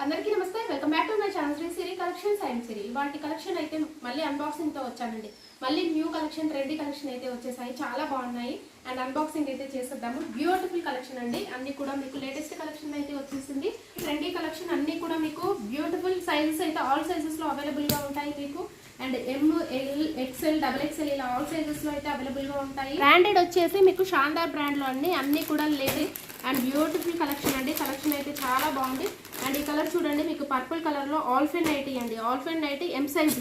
అందరికీ నమస్తే, welcome back to my channel Sri Siri collections and Siri. వాటి కలెక్షన్ అయితే మళ్ళీ అన్బాక్సింగ్ తో వచ్చానండి. మళ్ళీ న్యూ కలెక్షన్, ట్రెండీ కలెక్షన్ అయితే వచ్చేసాయి. చాలా బాగున్నాయి అండ్ అన్బాక్సింగ్ అయితే చేసేద్దాము. బ్యూటిఫుల్ కలెక్షన్ అండి. అన్ని కూడా మీకు లేటెస్ట్ కలెక్షన్ అయితే వచ్చేసింది. ట్రెండీ కలెక్షన్ అన్ని కూడా మీకు బ్యూటిఫుల్ సైజెస్ అయితే ఆల్ సైజెస్ లో అవైలబుల్ గా ఉంటాయి మీకు. And M, L, XL, double XL ఇలా ఆల్ సైజెస్ లో అయితే అవైలబుల్ గా ఉంటాయి. బ్రాండెడ్ వచ్చేసి మీకు షాందార్ బ్రాండ్ లో అన్ని కూడా లేదు. అండ్ బ్యూటిఫుల్ కలెక్షన్ అండి. కలెక్షన్ అయితే చాలా బాగుంది. అండ్ ఈ కలర్ చూడండి, మీకు పర్పుల్ కలర్ లో ఆల్ఫెన్ నైటీ అండి. ఆల్ఫెన్ నైటీ ఎం సైజ్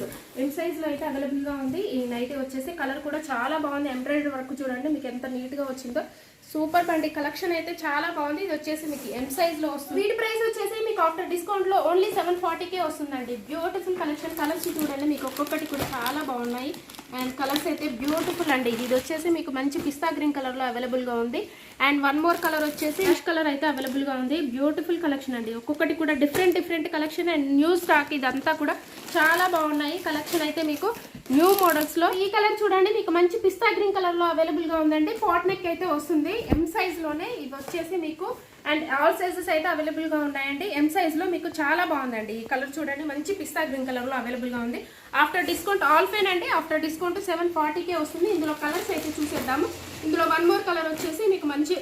లో అయితే అవైలబుల్ గా ఉంది. ఈ నైటీ వచ్చేసి కలర్ కూడా చాలా బాగుంది. ఎంబ్రాయిడరీ వర్క్ చూడండి మీకు ఎంత నీట్ గా వచ్చిందో. సూపర్ అండి. కలెక్షన్ అయితే చాలా బాగుంది. ఇది వచ్చేసి మీకు ఎం సైజ్ లో వస్తుంది. వీటి ప్రైస్ వచ్చేసి మీకు ఆఫ్టర్ డిస్కౌంట్ లో ఓన్లీ 740కే వస్తుందండి. Beautiful collection. కలర్స్ చూడండి మీకు ఒక్కొక్కటి కూడా చాలా బాగున్నాయి. అండ్ కలర్స్ అయితే బ్యూటిఫుల్ అండి. ఇది వచ్చేసి మీకు మంచి పిస్తా గ్రీన్ కలర్ లో అవైలబుల్ గా ఉంది. అండ్ వన్ మోర్ కలర్ వచ్చేసి యాష్ కలర్ అయితే అవైలబుల్ గా ఉంది. బ్యూటిఫుల్ కలెక్షన్ అండి. ఒక్కొక్కటి కూడా different collection and new stock. ఇదంతా కూడా చాలా బాగున్నాయి. కలెక్షన్ అయితే మీకు న్యూ మోడల్స్ లో. ఈ కలర్ చూడండి మీకు మంచి పిస్తా గ్రీన్ కలర్ లో అవైలబుల్ గా ఉందండి. పాట్ నెక్ అయితే వస్తుంది ఎం సైజ్ లోనే. ఇది వచ్చేసి మీకు అండ్ ఆల్ సైజెస్ అయితే అవైలబుల్ గా ఉన్నాయండి. ఎం సైజ్ లో మీకు చాలా బాగుందండి. ఈ కలర్ చూడండి మంచి పిస్తా గ్రీన్ కలర్ లో అవైలబుల్ గా ఉంది. ఆఫ్టర్ డిస్కౌంట్ ఆల్ ఫైన్ అండి. ఆఫ్టర్ డిస్కౌంట్ 740కే వస్తుంది. ఇందులో కలర్స్ అయితే చూసేద్దాము. ఇందులో వన్ మోర్ కలర్ వచ్చేసి మీకు మంచి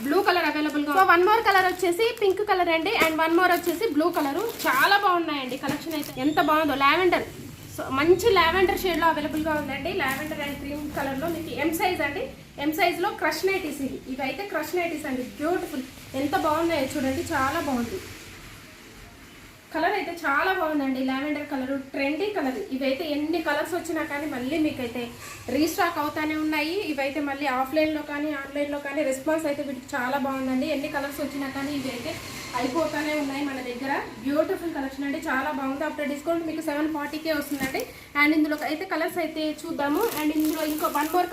బ్లూ కలర్ అవైలబుల్ గా. సో వన్ మోర్ కలర్ వచ్చేసి పింక్ కలర్ అండి. అండ్ వన్ మోర్ వచ్చేసి బ్లూ కలర్. చాలా బాగున్నాయండి. కలెక్షన్ అయితే ఎంత బాగుందో. లావెండర్, సో మంచి లావెండర్ షేడ్ లో అవైలబుల్ గా ఉందండి. లావెండర్ అండ్ క్రీమ్ కలర్ లో మీకు ఎం సైజ్ అండి. ఎం సైజ్ లో క్రష్ నైటీస్. ఇవి అయితే క్రష్ నైటీస్ అండి. బ్యూటిఫుల్, ఎంత బాగున్నాయో చూడండి. చాలా బాగుంది. కలర్ అయితే చాలా బాగుందండి. Lavender colour, trendy colour. ఇవైతే ఎన్ని కలర్స్ వచ్చినా కానీ మళ్ళీ మీకైతే రీస్టాక్ అవుతానే ఉన్నాయి. ఇవైతే మళ్ళీ ఆఫ్లైన్లో కానీ ఆన్లైన్లో కానీ రెస్పాన్స్ అయితే వీటికి చాలా బాగుందండి. ఎన్ని కలర్స్ వచ్చినా కానీ ఇవైతే అయిపోతానే ఉన్నాయి మన దగ్గర. బ్యూటిఫుల్ కలెక్షన్ అండి. చాలా బాగుంది. ఆఫ్టర్ డిస్కౌంట్ మీకు 740కే వస్తుందండి. అండ్ ఇందులో అయితే కలర్స్ అయితే చూద్దాము. అండ్ ఇందులో ఇంకో వన్ మోర్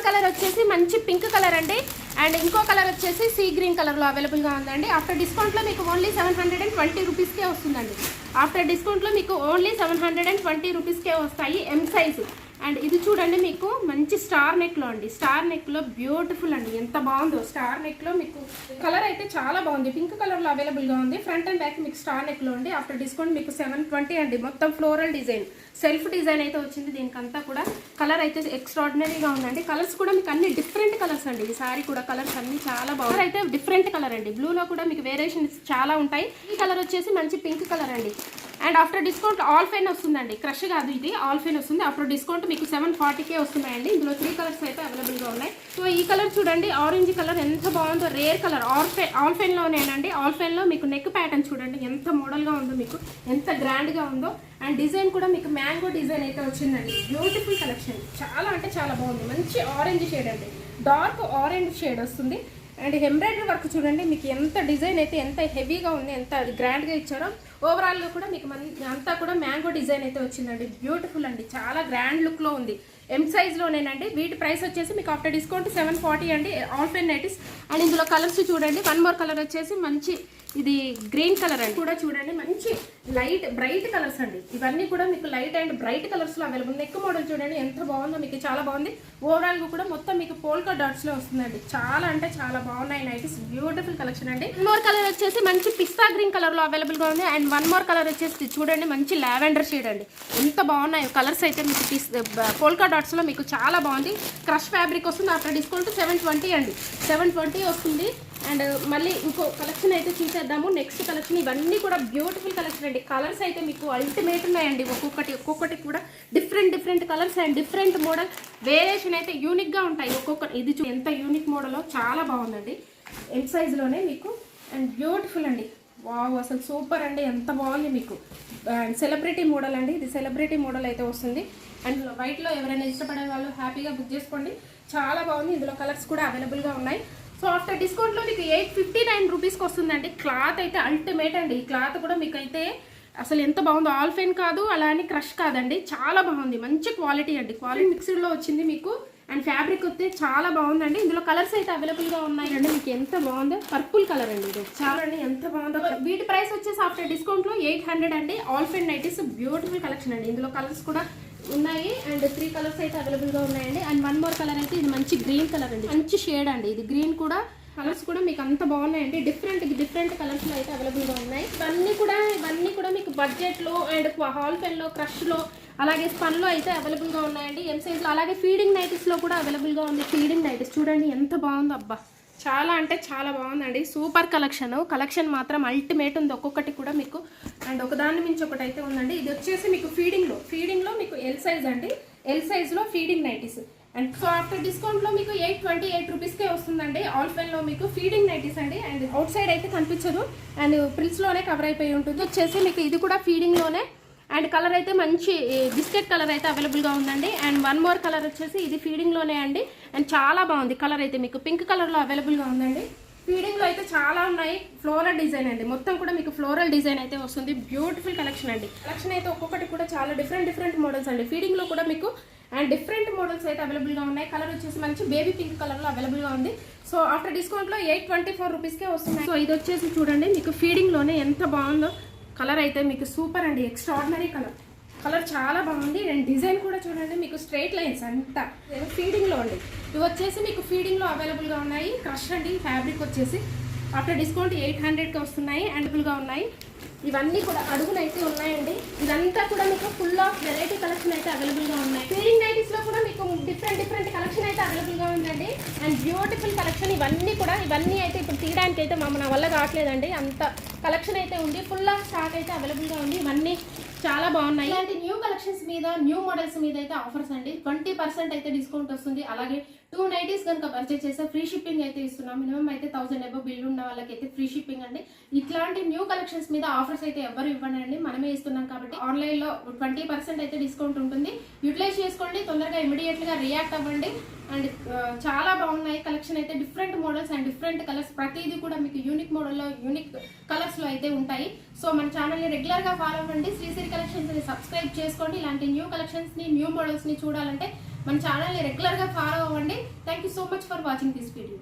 కలర్ వచ్చేసి మంచి పింక్ కలర్ అండి. అండ్ ఇంకో కలర్ వచ్చేసి సీ గ్రీన్ కలర్లో అవైలబుల్గా ఉందండి. ఆఫ్టర్ డిస్కౌంట్లో మీకు ఓన్లీ 720 రూపీస్కే వస్తుందండి. ఆఫ్టర్ డిస్కౌంట్లో మీకు ఓన్లీ 720 రూపీస్కే వస్తాయి ఎం సైజు. అండ్ ఇది చూడండి మీకు మంచి స్టార్ నెక్లో అండి. స్టార్ నెక్లో బ్యూటిఫుల్ అండి. ఎంత బాగుందో. స్టార్ నెక్లో మీకు కలర్ అయితే చాలా బాగుంది. పింక్ కలర్లో అవైలబుల్గా ఉంది. ఫ్రంట్ అండ్ బ్యాక్ మీకు స్టార్ నెక్లో ఉంది. ఆఫ్టర్ డిస్కౌంట్ మీకు 720 అండి. మొత్తం ఫ్లోరల్ డిజైన్, సెల్ఫ్ డిజైన్ అయితే వచ్చింది దీనికంతా కూడా. కలర్ అయితే ఎక్స్ట్రాడినరీగా ఉందండి. కలర్స్ కూడా మీకు అన్ని డిఫరెంట్ కలర్స్ అండి. ఈ సారీ కూడా కలర్స్ అన్ని చాలా బాగుంది. అయితే డిఫరెంట్ కలర్ అండి. బ్లూలో కూడా మీకు వేరియేషన్స్ చాలా ఉంటాయి. ఈ కలర్ వచ్చేసి మంచి పింక్ కలర్ అండి. And after discount all fine వస్తుందండి. క్రష్ కాదు ఇది, ఆల్ ఫైన్ వస్తుంది. ఆఫ్టర్ డిస్కౌంట్ మీకు 740కే వస్తున్నాయండి. ఇందులో 3 కలర్స్ అయితే అవైలబుల్గా ఉన్నాయి. సో ఈ కలర్ చూడండి, ఆరెంజ్ కలర్ ఎంత బాగుందో. Rare colour. ఆల్ ఫైన్లోనేనండి. ఆల్ ఫైన్లో మీకు నెక్ ప్యాటర్న్ చూడండి ఎంత మోడల్గా ఉందో, మీకు ఎంత గ్రాండ్గా ఉందో. అండ్ డిజైన్ కూడా మీకు మ్యాంగో డిజైన్ అయితే వచ్చిందండి. Beautiful collection. చాలా అంటే చాలా బాగుంది. మంచి ఆరెంజ్ షేడ్ అండి. డార్క్ ఆరెంజ్ షేడ్ వస్తుంది. అండ్ ఎంబ్రాయిడరీ వర్క్ చూడండి మీకు ఎంత డిజైన్ అయితే ఎంత హెవీగా ఉంది, ఎంత గ్రాండ్గా ఇచ్చారో. ఓవరాల్గా కూడా మీకు అంతా కూడా మ్యాంగో డిజైన్ అయితే వచ్చిందండి. బ్యూటిఫుల్ అండి. చాలా గ్రాండ్ లుక్లో ఉంది. ఎం సైజ్లోనేనండి. వీటి ప్రైస్ వచ్చేసి మీకు ఆఫ్టర్ డిస్కౌంట్ 740 అండి. All fine nighties. అండ్ ఇందులో కలర్స్ చూడండి. వన్ మోర్ కలర్ వచ్చేసి మంచి ఇది గ్రీన్ కలర్ అండి. కూడా చూడండి మంచి లైట్ బ్రైట్ కలర్స్ అండి. ఇవన్నీ కూడా మీకు లైట్ అండ్ బ్రైట్ కలర్స్ లో అవైలబుల్. నెక్ మోడల్ చూడండి ఎంత బాగుందో. మీకు చాలా బాగుంది. ఓవరాల్ గా కూడా మొత్తం మీకు పోల్కా డాట్స్ లో వస్తుందండి. చాలా అంటే చాలా బాగున్నాయి నైటీస్. బ్యూటిఫుల్ కలెక్షన్ అండి. వన్ మోర్ కలర్ వచ్చేసి మంచి పిస్తా గ్రీన్ కలర్ లో అవైలబుల్ గా ఉంది. అండ్ వన్ మోర్ కలర్ వచ్చేసి చూడండి మంచి లావెండర్ షేడ్ అండి. ఎంత బాగున్నాయి కలర్స్ అయితే మీకు. పోల్కా డాట్స్ లో మీకు చాలా బాగుంది. క్రష్ ఫ్యాబ్రిక్ వస్తుంది. ఆఫ్టర్ డిస్కౌంట్ 720 అండి. 720 వస్తుంది. అండ్ మళ్ళీ ఇంకో కలెక్షన్ అయితే చూసేద్దాము. Next collection. ఇవన్నీ కూడా బ్యూటిఫుల్ కలెక్షన్ అండి. కలర్స్ అయితే మీకు అల్టిమేట్ ఉన్నాయండి. ఒక్కొక్కటి కూడా different colours and different model variation అయితే యూనిక్గా ఉంటాయి. ఒక్కొక్కటి ఇది ఎంత యూనిక్ మోడలో చాలా బాగుందండి. ఎం సైజ్లోనే మీకు. అండ్ బ్యూటిఫుల్ అండి. వావ్, అసలు సూపర్ అండి. ఎంత బాగుంది మీకు. అండ్ సెలబ్రిటీ మోడల్ అండి. ఇది సెలబ్రిటీ మోడల్ అయితే వస్తుంది. అండ్ వైట్లో ఎవరైనా ఇష్టపడే వాళ్ళు హ్యాపీగా బుక్ చేసుకోండి. చాలా బాగుంది. ఇందులో కలర్స్ కూడా అవైలబుల్గా ఉన్నాయి. సో ఆఫ్టర్ డిస్కౌంట్లో మీకు 859 రూపీస్కి వస్తుందండి. క్లాత్ అయితే అల్టిమేట్ అండి. ఈ క్లాత్ కూడా మీకు అయితే అసలు ఎంత బాగుందో. ఆల్ ఫైన్ కాదు, అలా అని క్రష్ కాదండి. చాలా బాగుంది. మంచి క్వాలిటీ అండి. క్వాలిటీ మిక్స్డ్లో వచ్చింది మీకు. అండ్ ఫ్యాబ్రిక్ వస్తే చాలా బాగుందండి. ఇందులో కలర్స్ అయితే అవైలబుల్గా ఉన్నాయండి. మీకు ఎంత బాగుందో. పర్పుల్ కలర్ అండి. ఇది చాలా అండి ఎంత బాగుందో. వీటి ప్రైస్ వచ్చేసి ఆఫ్టర్ డిస్కౌంట్లో 800 అండి. All fine nighties. Beautiful collection అండి. ఇందులో కలర్స్ కూడా ఉన్నాయి. అండ్ 3 కలర్స్ అయితే అవైలబుల్గా ఉన్నాయండి. అండ్ వన్ మోర్ కలర్ అయితే ఇది మంచి గ్రీన్ కలర్ అండి. మంచి షేడ్ అండి. ఇది గ్రీన్ కూడా కలర్స్ కూడా మీకు అంత బాగున్నాయండి. డిఫరెంట్ కలర్స్లో అయితే అవైలబుల్గా ఉన్నాయి. ఇవన్నీ కూడా మీకు బడ్జెట్లో అండ్ హాల్ పెన్లో, క్రష్లో, అలాగే స్పన్లో అయితే అవైలబుల్గా ఉన్నాయండి. ఎం సైజ్లో. అలాగే ఫీడింగ్ నైటీస్లో కూడా అవైలబుల్గా ఉంది. ఫీడింగ్ నైటీస్ చూడండి ఎంత బాగుందో, అబ్బా చాలా అంటే చాలా బాగుందండి. సూపర్ కలెక్షన్ మాత్రం అల్టిమేట్ ఉంది. ఒక్కొక్కటి కూడా మీకు అండ్ ఒకదాన్ని మించి ఒకటి అయితే ఉందండి. ఇది వచ్చేసి మీకు ఫీడింగ్లో మీకు ఎల్ సైజ్ అండి. ఎల్ సైజ్లో feeding nighties. And so after డిస్కౌంట్లో మీకు 828 రూపీస్కే వస్తుందండి. ఆల్ పెన్లో మీకు ఫీడింగ్ నైటీస్ అండి. అండ్ అవుట్ సైడ్ అయితే కనిపించదు అండ్ ప్రిల్స్లోనే కవర్ అయిపోయి ఉంటుంది. వచ్చేసి మీకు ఇది కూడా ఫీడింగ్లోనే అండ్ కలర్ అయితే మంచి బిస్కెట్ కలర్ అయితే అవైలబుల్గా ఉందండి. అండ్ వన్ మోర్ కలర్ వచ్చేసి ఇది ఫీడింగ్లోనే అండి. అండ్ చాలా బాగుంది కలర్ అయితే మీకు పింక్ కలర్లో అవైలబుల్గా ఉందండి. ఫీడింగ్లో అయితే చాలా ఉన్నాయి. ఫ్లోరల్ డిజైన్ అండి. మొత్తం కూడా మీకు ఫ్లోరల్ డిజైన్ అయితే వస్తుంది. బ్యూటిఫుల్ కలెక్షన్ అండి. కలెక్షన్ అయితే ఒక్కొక్కటి కూడా చాలా డిఫరెంట్ మోడల్స్ అండి. ఫీడింగ్లో కూడా మీకు అండ్ డిఫరెంట్ మోడల్స్ అయితే అవైలబుల్గా ఉన్నాయి. కలర్ వచ్చేసి మంచి బేబీ పింక్ కలర్లో అవైలబుల్గా ఉంది. సో ఆఫ్టర్ డిస్కౌంట్లో 824 రూపీస్కే వస్తుంది. సో ఇది వచ్చేసి చూడండి మీకు ఫీడింగ్లోనే ఎంత బాగుందో. కలర్ అయితే మీకు సూపర్ అండి. ఎక్స్ట్రాడినరీ కలర్ చాలా బాగుంది. అండ్ డిజైన్ కూడా చూడండి మీకు స్ట్రైట్ లైన్స్ అంతా ఫీడింగ్లో అండి. ఇవి వచ్చేసి మీకు ఫీడింగ్లో అవైలబుల్గా ఉన్నాయి. క్రష్ అండి. ఫ్యాబ్రిక్ వచ్చేసి ఆఫ్టర్ డిస్కౌంట్ 800కి వస్తున్నాయి. అవైలబుల్గా ఉన్నాయి. ఇవన్నీ కూడా అడుగునైతే ఉన్నాయండి. ఇదంతా కూడా మీకు ఫుల్ ఆఫ్ వెరైటీ కలెక్షన్ అయితే అవైలబుల్గా ఉన్నాయి. ఫీడింగ్ నైటీస్లో కూడా మీకు డిఫరెంట్ కలెక్షన్ అయితే అవైలబుల్గా ఉందండి. అండ్ బ్యూటిఫుల్ కలెక్షన్ ఇవన్నీ అయితే ఇప్పుడు తీయడానికి అయితే మన వల్ల కావట్లేదండి. అంత కలెక్షన్ అయితే ఉంది. ఫుల్ ఆఫ్ స్టాక్ అయితే అవైలబుల్గా ఉంది. ఇవన్నీ చాలా బాగున్నాయి. ఇలాంటి న్యూ కలెక్షన్స్ మీద, న్యూ మోడల్స్ మీద అయితే ఆఫర్స్ అండి. 20% అయితే డిస్కౌంట్ వస్తుంది. అలాగే 2 నైటీస్ కనుక పర్చేస్ చేస్తే ఫ్రీ షిప్పింగ్ అయితే ఇస్తున్నాం. మినిమం అయితే 1000 అబవ్ బిల్ ఉన్న వాళ్ళకైతే ఫ్రీ షిప్పింగ్ అండి. ఇట్లాంటి న్యూ కలెక్షన్స్ మీద ఆఫర్స్ అయితే ఎవరు ఇవ్వండి, మనమే ఇస్తున్నాం కాబట్టి ఆన్లైన్లో 20% అయితే డిస్కౌంట్ ఉంటుంది. యూటిలైజ్ చేసుకోండి. తొందరగా ఇమీడియట్గా రియాక్ట్ అవ్వండి. అండ్ చాలా బాగున్నాయి కలెక్షన్ అయితే. Different models and different colours ప్రతిదీ కూడా మీకు యూనిక్ మోడల్లో, యూనిక్ కలర్స్లో అయితే ఉంటాయి. సో మన ఛానల్ని రెగ్యులర్గా ఫాలో అవ్వండి. శ్రీశ్రీ కలెక్షన్స్ని సబ్స్క్రైబ్ చేసుకోండి. ఇలాంటి న్యూ కలెక్షన్స్ని, న్యూ మోడల్స్ని చూడాలంటే మన ఛానల్ని రెగ్యులర్గా ఫాలో అవ్వండి. Thank you so much for watching this video.